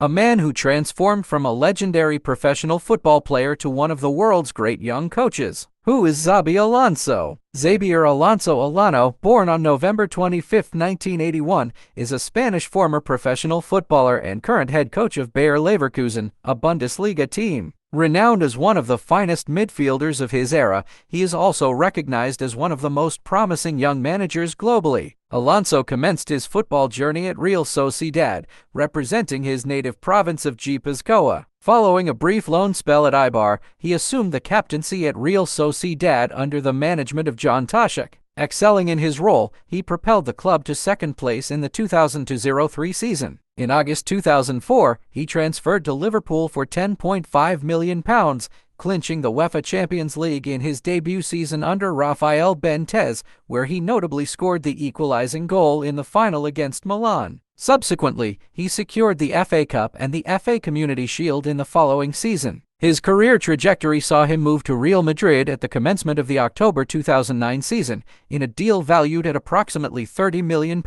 a man who transformed from a legendary professional football player to one of the world's great young coaches. Who is Xabi Alonso? Xabi Alonso Alano, born on November 25, 1981, is a Spanish former professional footballer and current head coach of Bayer Leverkusen, a Bundesliga team. Renowned as one of the finest midfielders of his era, he is also recognized as one of the most promising young managers globally. Alonso commenced his football journey at Real Sociedad, representing his native province of Gipuzkoa. Following a brief loan spell at Eibar, he assumed the captaincy at Real Sociedad under the management of John Toshak. Excelling in his role, he propelled the club to second place in the 2002-03 season. In August 2004, he transferred to Liverpool for £10.5 million, clinching the UEFA Champions League in his debut season under Rafael Benitez, where he notably scored the equalizing goal in the final against Milan. Subsequently, he secured the FA Cup and the FA Community Shield in the following season. His career trajectory saw him move to Real Madrid at the commencement of the October 2009 season, in a deal valued at approximately £30 million.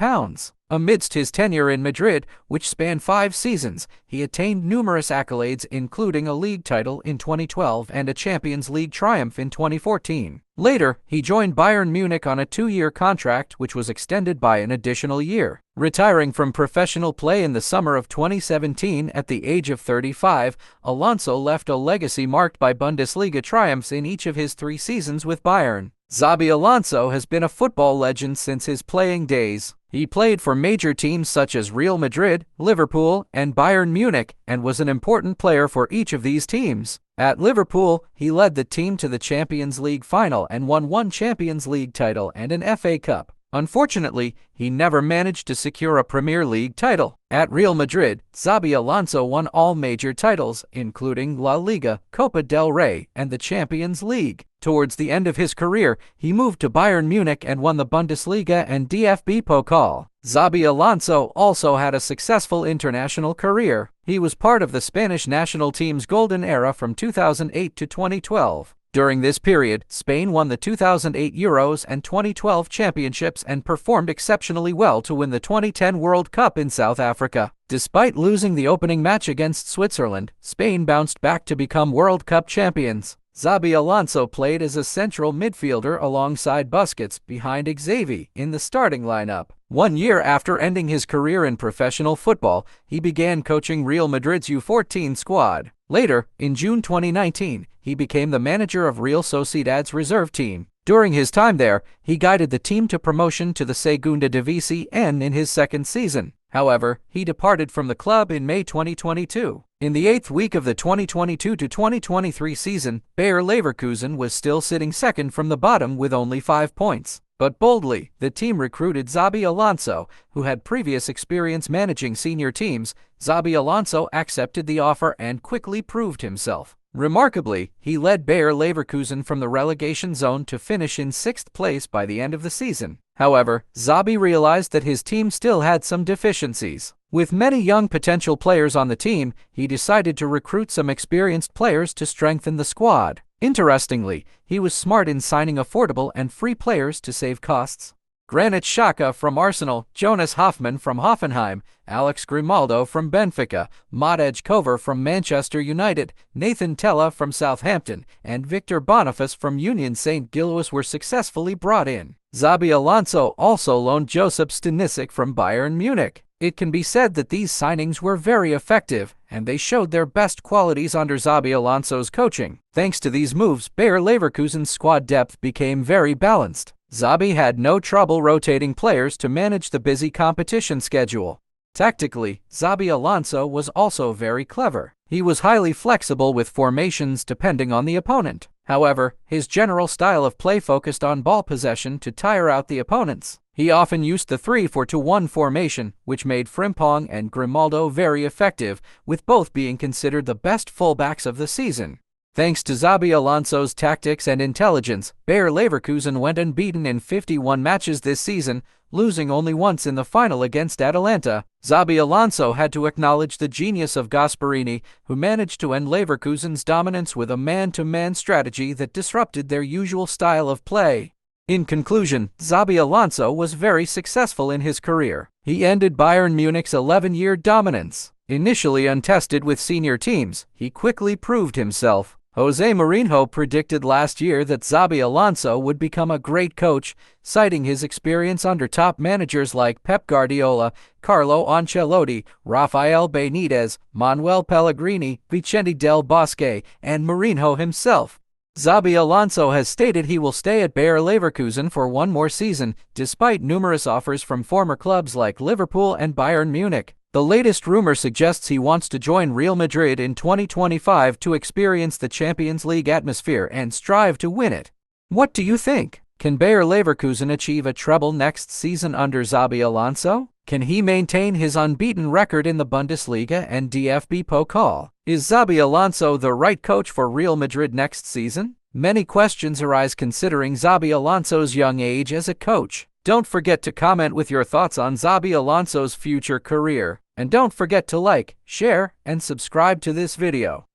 Amidst his tenure in Madrid, which spanned 5 seasons, he attained numerous accolades including a league title in 2012 and a Champions League triumph in 2014. Later, he joined Bayern Munich on a 2-year contract which was extended by an additional year. Retiring from professional play in the summer of 2017 at the age of 35, Alonso left a legacy marked by Bundesliga triumphs in each of his 3 seasons with Bayern. Xabi Alonso has been a football legend since his playing days. He played for major teams such as Real Madrid, Liverpool, and Bayern Munich, and was an important player for each of these teams. At Liverpool, he led the team to the Champions League final and won 1 Champions League title and an FA Cup. Unfortunately, he never managed to secure a Premier League title. At Real Madrid, Xabi Alonso won all major titles, including La Liga, Copa del Rey, and the Champions League. Towards the end of his career, he moved to Bayern Munich and won the Bundesliga and DFB Pokal. Xabi Alonso also had a successful international career. He was part of the Spanish national team's golden era from 2008 to 2012. During this period, Spain won the 2008 Euros and 2012 championships and performed exceptionally well to win the 2010 World Cup in South Africa. Despite losing the opening match against Switzerland, Spain bounced back to become World Cup champions. Xabi Alonso played as a central midfielder alongside Busquets behind Xavi in the starting lineup. 1 year after ending his career in professional football, he began coaching Real Madrid's U14 squad. Later, in June 2019, he became the manager of Real Sociedad's reserve team. During his time there, he guided the team to promotion to the Segunda División in his second season. However, he departed from the club in May 2022. In the 8th week of the 2022-2023 season, Bayer Leverkusen was still sitting second from the bottom with only 5 points. But boldly, the team recruited Xabi Alonso, who had previous experience managing senior teams. Xabi Alonso accepted the offer and quickly proved himself. Remarkably, he led Bayer Leverkusen from the relegation zone to finish in 6th place by the end of the season. However, Xabi realized that his team still had some deficiencies. With many young potential players on the team, he decided to recruit some experienced players to strengthen the squad. Interestingly, he was smart in signing affordable and free players to save costs. Granit Xhaka from Arsenal, Jonas Hoffmann from Hoffenheim, Alex Grimaldo from Benfica, Madej Kovar from Manchester United, Nathan Tella from Southampton, and Victor Boniface from Union St-Gilloise were successfully brought in. Xabi Alonso also loaned Josip Stanisic from Bayern Munich. It can be said that these signings were very effective, and they showed their best qualities under Xabi Alonso's coaching. Thanks to these moves, Bayer Leverkusen's squad depth became very balanced. Xabi had no trouble rotating players to manage the busy competition schedule. Tactically, Xabi Alonso was also very clever. He was highly flexible with formations depending on the opponent. However, his general style of play focused on ball possession to tire out the opponents. He often used the 3-4-2-1 formation, which made Frimpong and Grimaldo very effective, with both being considered the best fullbacks of the season. Thanks to Xabi Alonso's tactics and intelligence, Bayer Leverkusen went unbeaten in 51 matches this season, losing only once in the final against Atalanta. Xabi Alonso had to acknowledge the genius of Gasperini, who managed to end Leverkusen's dominance with a man-to-man strategy that disrupted their usual style of play. In conclusion, Xabi Alonso was very successful in his career. He ended Bayern Munich's 11-year dominance. Initially untested with senior teams, he quickly proved himself. Jose Mourinho predicted last year that Xabi Alonso would become a great coach, citing his experience under top managers like Pep Guardiola, Carlo Ancelotti, Rafael Benitez, Manuel Pellegrini, Vicente Del Bosque, and Mourinho himself. Xabi Alonso has stated he will stay at Bayer Leverkusen for one more season, despite numerous offers from former clubs like Liverpool and Bayern Munich. The latest rumor suggests he wants to join Real Madrid in 2025 to experience the Champions League atmosphere and strive to win it. What do you think? Can Bayer Leverkusen achieve a treble next season under Xabi Alonso? Can he maintain his unbeaten record in the Bundesliga and DFB Pokal? Is Xabi Alonso the right coach for Real Madrid next season? Many questions arise considering Xabi Alonso's young age as a coach. Don't forget to comment with your thoughts on Xabi Alonso's future career. And don't forget to like, share, and subscribe to this video.